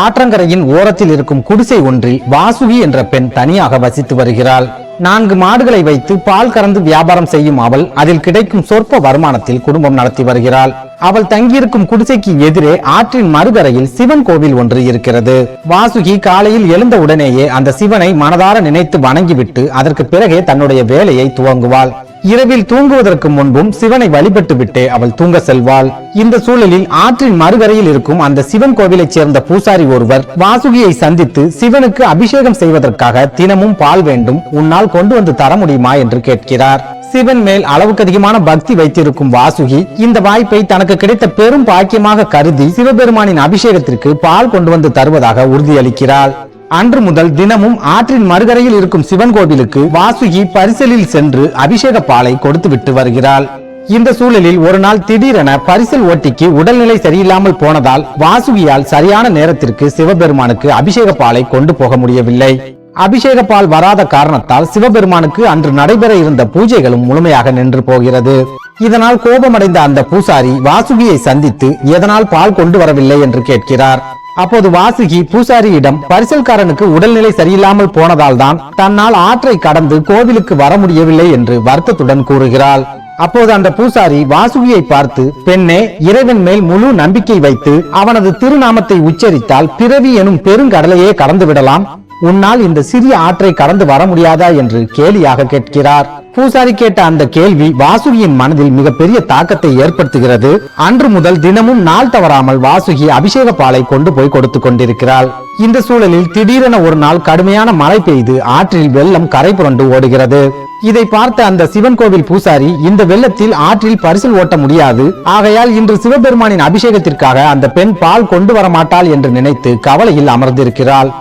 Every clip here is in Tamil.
ஆற்றங்கரையின் ஓரத்தில் இருக்கும் குடிசை ஒன்றில் வாசுகி என்ற பெண் தனியாக வசித்து வருகிறாள். 4 மாடுகளை வைத்து பால் கறந்து வியாபாரம் செய்யும் அவள் அதில் கிடைக்கும் சொற்ப வருமானத்தில் குடும்பம் நடத்தி வருகிறாள். அவள் தங்கியிருக்கும் குடிசைக்கு எதிரே ஆற்றின் மறுகரையில் சிவன் கோவில் ஒன்று இருக்கிறது. வாசுகி காலையில் எழுந்த உடனேயே அந்த சிவனை மனதார நினைத்து வணங்கிவிட்டு அதற்கு பிறகே தன்னுடைய வேலையை துவங்குவாள். இரவில் தூங்குவதற்கு முன்பும் சிவனை வழிபட்டு விட்டே அவள் தூங்க செல்வாள். இந்த சூழலில் ஆற்றின் மறுகரையில் இருக்கும் அந்த சிவன் கோவிலைச் சேர்ந்த பூசாரி ஒருவர் வாசுகியை சந்தித்து சிவனுக்கு அபிஷேகம் செய்வதற்காக தினமும் பால் வேண்டும், உன்னால் கொண்டு வந்து தர முடியுமா என்று கேட்கிறார். சிவன் மேல் அளவுக்கு அதிகமான பக்தி வைத்திருக்கும் வாசுகி இந்த வாய்ப்பை தனக்கு கிடைத்த பெரும் பாக்கியமாக கருதி சிவபெருமானின் அபிஷேகத்திற்கு பால் கொண்டு வந்து தருவதாக உறுதியளிக்கிறாள். அன்று முதல் தினமும் ஆற்றின் மறுகரையில் இருக்கும் சிவன் கோவிலுக்கு வாசுகி பரிசலில் சென்று அபிஷேக பாலை கொடுத்து விட்டு வருகிறாள். இந்த சூழலில் ஒரு நாள் திடீரென பரிசல் ஓட்டிக்கு உடல்நிலை சரியில்லாமல் போனதால் வாசுகியால் சரியான நேரத்திற்கு சிவபெருமானுக்கு அபிஷேக பாலை கொண்டு போக முடியவில்லை. அபிஷேக பால் வராத காரணத்தால் சிவபெருமானுக்கு அன்று நடைபெற இருந்த பூஜைகளும் முழுமையாக நின்று போகிறது. இதனால் கோபமடைந்த அந்த பூசாரி வாசுகியை சந்தித்து எதனால் பால் கொண்டு வரவில்லை என்று கேட்கிறார். அப்போது வாசுகி பூசாரியிடம் பரிசல்காரனுக்கு உடல்நிலை சரியில்லாமல் போனதால் தான் தன்னால் ஆற்றை கடந்து கோவிலுக்கு வர முடியவில்லை என்று வருத்தத்துடன் கூறுகிறாள். அப்போது அந்த பூசாரி வாசுகியை பார்த்து, பெண்ணே, இறைவன் மேல் முழு நம்பிக்கை வைத்து அவனது திருநாமத்தை உச்சரித்தால் பிறவி எனும் பெருங்கடலையே கடந்து விடலாம், உன்னால் இந்த சிறிய ஆற்றை கடந்து வர முடியாதா என்று கேலியாக கேட்கிறார். பூசாரி கேட்ட அந்த கேள்வி வாசுகியின் மனதில் மிகப்பெரிய தாக்கத்தை ஏற்படுத்துகிறது. அன்று முதல் தினமும் நாள் தவறாமல் வாசுகி அபிஷேக பாலை கொண்டு போய் கொடுத்து கொண்டிருக்கிறாள். இந்த சூழலில் திடீரென ஒரு நாள் கடுமையான மழை பெய்து ஆற்றில் வெள்ளம் கரை புரண்டு ஓடுகிறது. இதை பார்த்த அந்த சிவன் கோவில் பூசாரி, இந்த வெள்ளத்தில் ஆற்றில் பரிசல் ஓட்ட முடியாது, ஆகையால் இன்று சிவபெருமானின் அபிஷேகத்திற்காக அந்த பெண் பால் கொண்டு வர மாட்டாள் என்று நினைத்து கவலையில் அமர்ந்திருக்கிறாள்.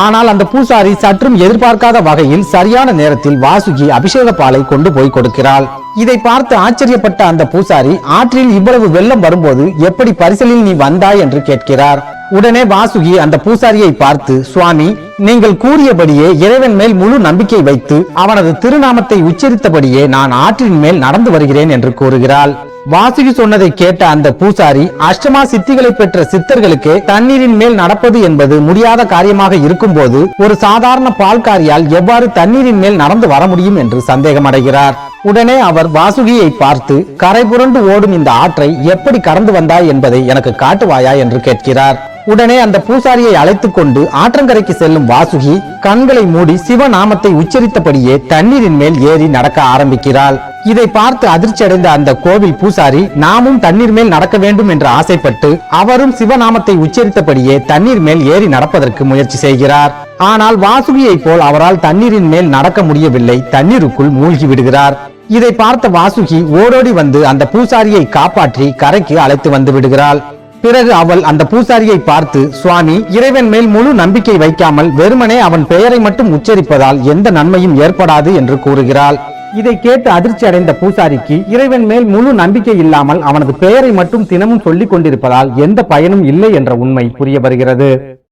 ஆனால் அந்த பூசாரி சற்றும் எதிர்பார்க்காத வகையில் சரியான நேரத்தில் வாசுகி அபிஷேக பாலை கொண்டு போய் கொடுக்கிறாள். இதை பார்த்து ஆச்சரியப்பட்ட அந்த பூசாரி, ஆற்றில் இவ்வளவு வெள்ளம் வரும்போது எப்படி பரிசலில் நீ வந்தாய் என்று கேட்கிறார். உடனே வாசுகி அந்த பூசாரியை பார்த்து, சுவாமி, நீங்கள் கூறியபடியே இறைவன் மேல் முழு நம்பிக்கை வைத்து அவனது திருநாமத்தை உச்சரித்தபடியே நான் ஆற்றின் மேல் நடந்து வருகிறேன் என்று கூறுகிறாள். வாசுகி சொன்னதை கேட்ட அந்த பூசாரி, அஷ்டமா சித்திகளை பெற்ற சித்தர்களுக்கு தண்ணீரின் மேல் நடப்பது என்பது முடியாத காரியமாக இருக்கும் போது ஒரு சாதாரண பால்காரியால் எவ்வாறு தண்ணீரின் மேல் நடந்து வர முடியும் என்று சந்தேகமடைகிறார். உடனே அவர் வாசுகியை பார்த்து, கரை புரண்டு ஓடும் இந்த ஆற்றை எப்படி கடந்து வந்தாய் என்பதை எனக்கு காட்டுவாயா என்று கேட்கிறார். உடனே அந்த பூசாரியை அழைத்துக் கொண்டு ஆற்றங்கரைக்கு செல்லும் வாசுகி கண்களை மூடி சிவநாமத்தை உச்சரித்தபடியே தண்ணீரின் மேல் ஏறி நடக்க ஆரம்பிக்கிறாள். இதை பார்த்து அதிர்ச்சி அடைந்த அந்த கோவில் பூசாரி, நாமும் தண்ணீர் மேல் நடக்க வேண்டும் என்று ஆசைப்பட்டு அவரும் சிவநாமத்தை உச்சரித்தபடியே தண்ணீர் மேல் ஏறி நடப்பதற்கு முயற்சி செய்கிறார். ஆனால் வாசுகியை போல் அவரால் தண்ணீரின் மேல் நடக்க முடியவில்லை, தண்ணீருக்குள் மூழ்கி விடுகிறார். இதை பார்த்த வாசுகி ஓடோடி வந்து அந்த பூசாரியை காப்பாற்றி கரைக்கு அழைத்து வந்து விடுகிறாள். பிறகு அவள் அந்த பூசாரியை பார்த்து, சுவாமி, இறைவன் மேல் முழு நம்பிக்கை வைக்காமல் வெறுமனே அவன் பெயரை மட்டும் உச்சரிப்பதால் எந்த நன்மையும் ஏற்படாது என்று கூறுகிறாள். இதை கேட்டு அதிர்ச்சி அடைந்த பூசாரிக்கு இறைவன் மேல் முழு நம்பிக்கை இல்லாமல் அவனது பெயரை மட்டும் தினமும் சொல்லிக் கொண்டிருப்பதால் எந்த பயனும் இல்லை என்ற உண்மை புரிய வருகிறது.